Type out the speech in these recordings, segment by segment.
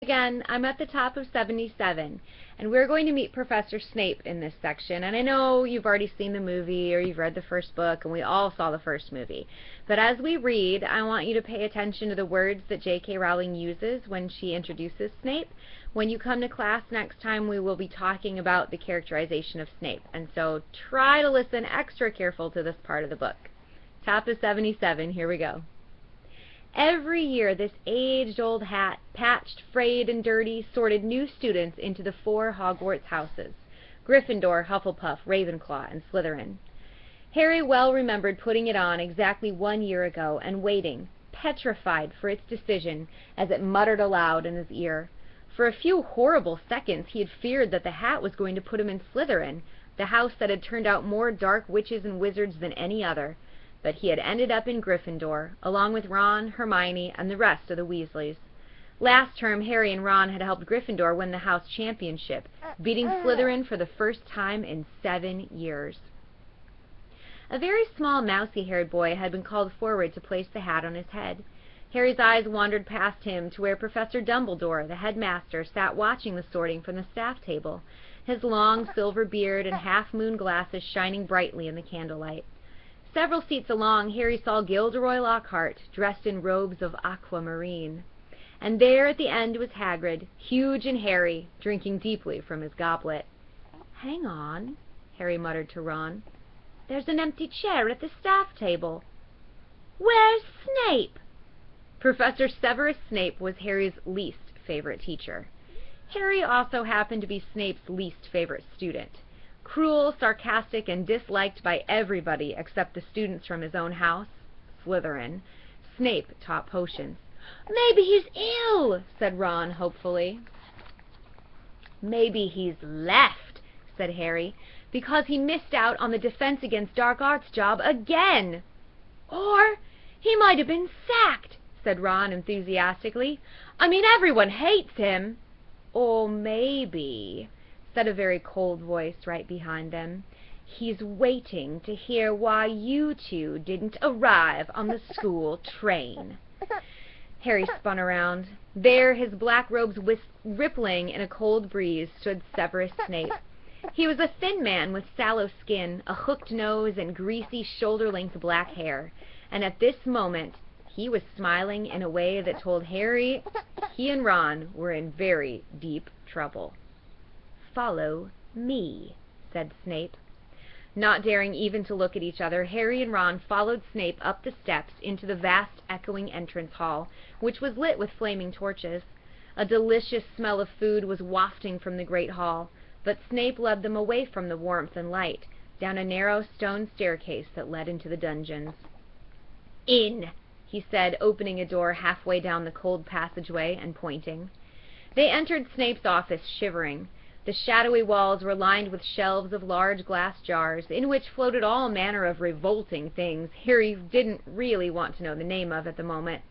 Again, I'm at the top of 77, and we're going to meet Professor Snape in this section. And I know you've already seen the movie or you've read the first book, and we all saw the first movie. But as we read, I want you to pay attention to the words that J.K. Rowling uses when she introduces Snape. When you come to class next time, we will be talking about the characterization of Snape. And so try to listen extra careful to this part of the book. Top of 77, here we go. Every year, this age-old hat, patched, frayed, and dirty, sorted new students into the 4 Hogwarts houses: Gryffindor, Hufflepuff, Ravenclaw, and Slytherin. Harry well remembered putting it on exactly 1 year ago and waiting, petrified for its decision, as it muttered aloud in his ear. For a few horrible seconds he had feared that the hat was going to put him in Slytherin, the house that had turned out more dark witches and wizards than any other. But he had ended up in Gryffindor, along with Ron, Hermione, and the rest of the Weasleys. Last term, Harry and Ron had helped Gryffindor win the house championship, beating Slytherin for the first time in 7 years. A very small, mousy-haired boy had been called forward to place the hat on his head. Harry's eyes wandered past him to where Professor Dumbledore, the headmaster, sat watching the sorting from the staff table, his long silver beard and half-moon glasses shining brightly in the candlelight. Several seats along, Harry saw Gilderoy Lockhart, dressed in robes of aquamarine. And there at the end was Hagrid, huge and hairy, drinking deeply from his goblet. "Hang on," Harry muttered to Ron. "There's an empty chair at the staff table. Where's Snape?" Professor Severus Snape was Harry's least favorite teacher. Harry also happened to be Snape's least favorite student. Cruel, sarcastic, and disliked by everybody except the students from his own house, Slytherin, Snape taught potions. "Maybe he's ill," said Ron hopefully. "Maybe he's left," said Harry, "because he missed out on the Defense Against Dark Arts job again." "Or he might have been sacked," said Ron enthusiastically. "I mean, everyone hates him." "Or maybe," said a very cold voice right behind them, "he's waiting to hear why you two didn't arrive on the school train." Harry spun around. There, his black robes rippling in a cold breeze, stood Severus Snape. He was a thin man with sallow skin, a hooked nose, and greasy shoulder-length black hair. And at this moment, he was smiling in a way that told Harry he and Ron were in very deep trouble. "Follow me," said Snape. Not daring even to look at each other, Harry and Ron followed Snape up the steps into the vast echoing entrance hall, which was lit with flaming torches. A delicious smell of food was wafting from the great hall, but Snape led them away from the warmth and light, down a narrow stone staircase that led into the dungeons. "In," he said, opening a door halfway down the cold passageway and pointing. They entered Snape's office shivering. The shadowy walls were lined with shelves of large glass jars, in which floated all manner of revolting things Harry didn't really want to know the name of at the moment.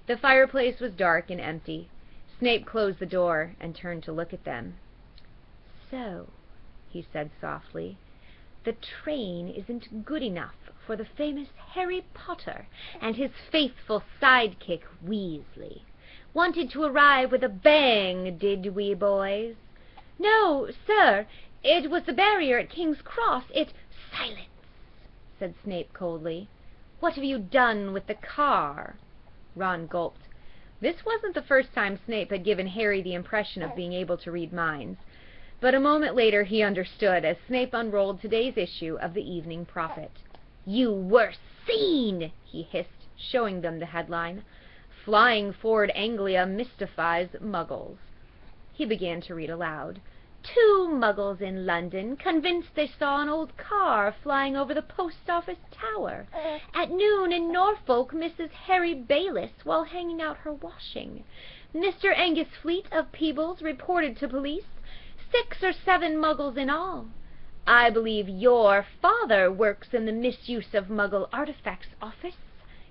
The fireplace was dark and empty. Snape closed the door and turned to look at them. "So," he said softly, "the train isn't good enough for the famous Harry Potter and his faithful sidekick Weasley. Wanted to arrive with a bang, did we, boys?" "No, sir. It was the barrier at King's Cross. It—" "Silence," said Snape coldly. "What have you done with the car?" Ron gulped. This wasn't the first time Snape had given Harry the impression of being able to read minds. But a moment later he understood, as Snape unrolled today's issue of the Evening Prophet. "You were seen," he hissed, showing them the headline. "Flying Ford Anglia Mystifies Muggles." He began to read aloud. "2 Muggles in London convinced they saw an old car flying over the post office tower. At noon in Norfolk, Mrs. Harry Bayliss while hanging out her washing. Mr. Angus Fleet of Peebles reported to police. 6 or 7 Muggles in all. I believe your father works in the Misuse of Muggle Artifacts office,"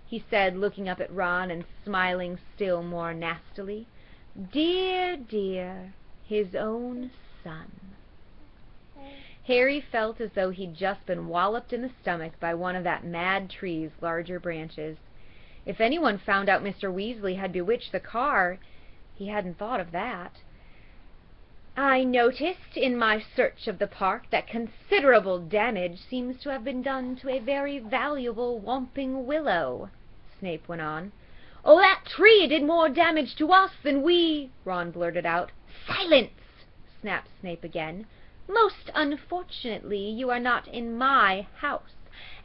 he said, looking up at Ron and smiling still more nastily. "Dear, dear, his own son." Harry felt as though he'd just been walloped in the stomach by one of that mad tree's larger branches. If anyone found out Mr. Weasley had bewitched the car, He hadn't thought of that. "I noticed in my search of the park that considerable damage seems to have been done to a very valuable whomping willow," Snape went on. "Oh, that tree did more damage to us than we—" Ron blurted out. "Silence!" snapped Snape again. "Most unfortunately, you are not in my house,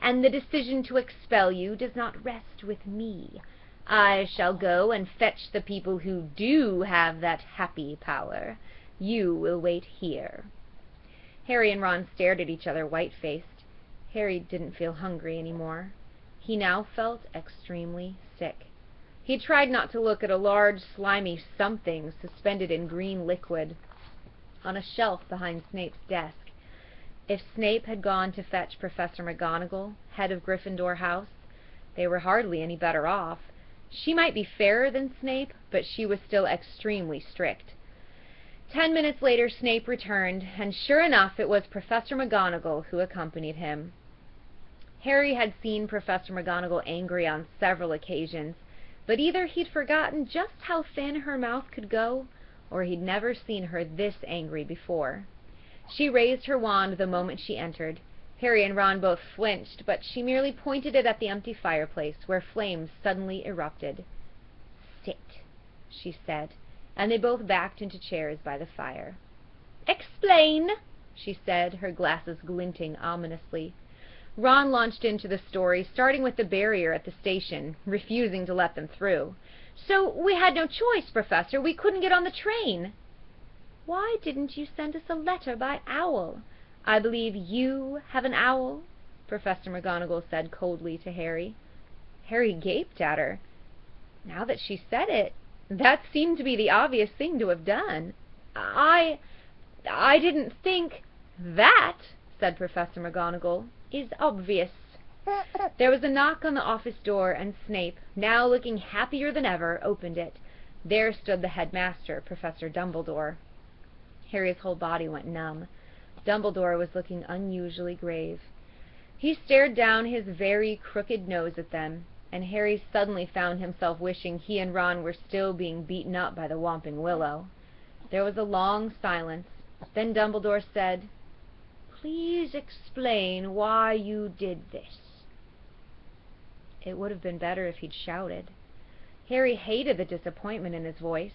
and the decision to expel you does not rest with me. I shall go and fetch the people who do have that happy power. You will wait here." Harry and Ron stared at each other white-faced. Harry didn't feel hungry anymore. He now felt extremely sick. He tried not to look at a large, slimy something suspended in green liquid on a shelf behind Snape's desk. If Snape had gone to fetch Professor McGonagall, head of Gryffindor House, they were hardly any better off. She might be fairer than Snape, but she was still extremely strict. 10 minutes later Snape returned, and sure enough it was Professor McGonagall who accompanied him. Harry had seen Professor McGonagall angry on several occasions, but either he'd forgotten just how thin her mouth could go, or he'd never seen her this angry before. She raised her wand the moment she entered. Harry and Ron both flinched, but she merely pointed it at the empty fireplace, where flames suddenly erupted. "Sit," she said, and they both backed into chairs by the fire. "Explain," she said, her glasses glinting ominously. Ron launched into the story, starting with the barrier at the station, refusing to let them through. "So we had no choice, Professor. We couldn't get on the train." "Why didn't you send us a letter by owl? I believe you have an owl," Professor McGonagall said coldly to Harry. Harry gaped at her. Now that she said it, that seemed to be the obvious thing to have done. I didn't think—" "That," said Professor McGonagall, "is obvious." There was a knock on the office door, and Snape, now looking happier than ever, opened it. There stood the headmaster, Professor Dumbledore. Harry's whole body went numb. Dumbledore was looking unusually grave. He stared down his very crooked nose at them, and Harry suddenly found himself wishing he and Ron were still being beaten up by the Whomping Willow. There was a long silence. Then Dumbledore said, "Please explain why you did this." It would have been better if he'd shouted. Harry hated the disappointment in his voice.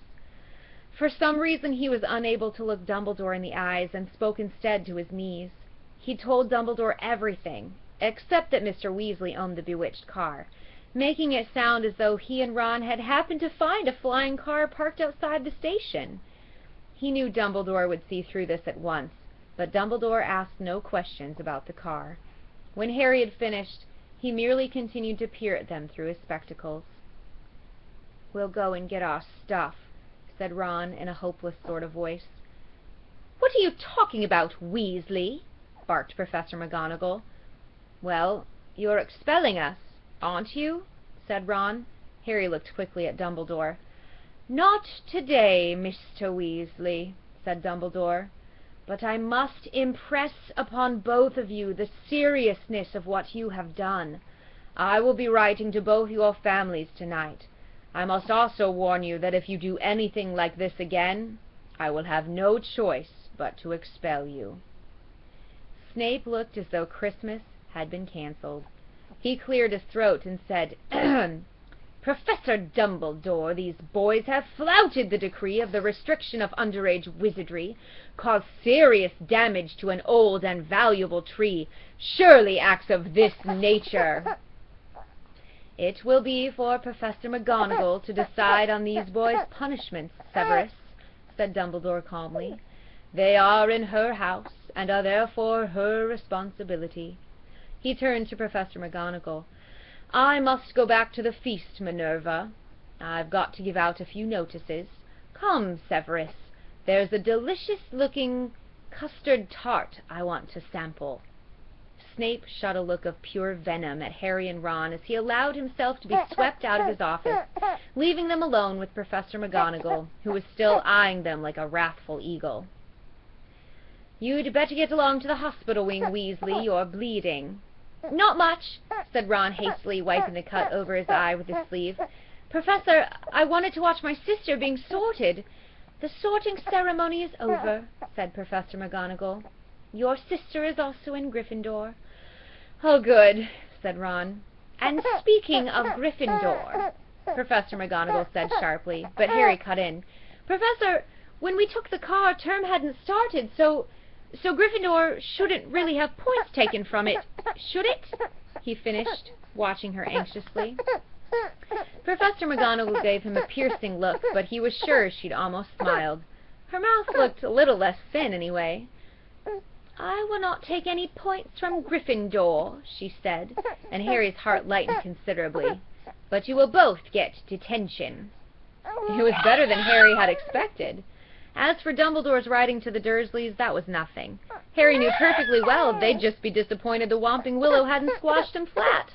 For some reason he was unable to look Dumbledore in the eyes, and spoke instead to his niece. He told Dumbledore everything, except that Mr. Weasley owned the bewitched car, making it sound as though he and Ron had happened to find a flying car parked outside the station. He knew Dumbledore would see through this at once, but Dumbledore asked no questions about the car. When Harry had finished, he merely continued to peer at them through his spectacles. "We'll go and get our stuff," said Ron in a hopeless sort of voice. "What are you talking about, Weasley?" barked Professor McGonagall. "Well, you're expelling us, aren't you?" said Ron. Harry looked quickly at Dumbledore. "Not today, Mr. Weasley," said Dumbledore. "But I must impress upon both of you the seriousness of what you have done. I will be writing to both your families tonight. I must also warn you that if you do anything like this again, I will have no choice but to expel you." Snape looked as though Christmas had been cancelled. He cleared his throat and said, "Professor Dumbledore, these boys have flouted the decree of the restriction of underage wizardry, caused serious damage to an old and valuable tree. Surely acts of this nature—" "It will be for Professor McGonagall to decide on these boys' punishments, Severus," said Dumbledore calmly. "They are in her house, and are therefore her responsibility." He turned to Professor McGonagall. "I must go back to the feast, Minerva. I've got to give out a few notices. Come, Severus, there's a delicious-looking custard tart I want to sample." Snape shot a look of pure venom at Harry and Ron as he allowed himself to be swept out of his office, leaving them alone with Professor McGonagall, who was still eyeing them like a wrathful eagle. "You'd better get along to the hospital wing, Weasley. You're bleeding." "Not much," said Ron hastily, wiping the cut over his eye with his sleeve. Professor, I wanted to watch my sister being sorted. The sorting ceremony is over, said Professor McGonagall. Your sister is also in Gryffindor. Oh, good, said Ron. And speaking of Gryffindor, Professor McGonagall said sharply, but Harry cut in. Professor, when we took the car, term hadn't started, so Gryffindor shouldn't really have points taken from it, should it? He finished, watching her anxiously. Professor McGonagall gave him a piercing look, but he was sure she'd almost smiled. Her mouth looked a little less thin, anyway. I will not take any points from Gryffindor, she said, and Harry's heart lightened considerably. But you will both get detention. It was better than Harry had expected. As for Dumbledore's writing to the Dursleys, that was nothing. Harry knew perfectly well they'd just be disappointed the Whomping Willow hadn't squashed him flat.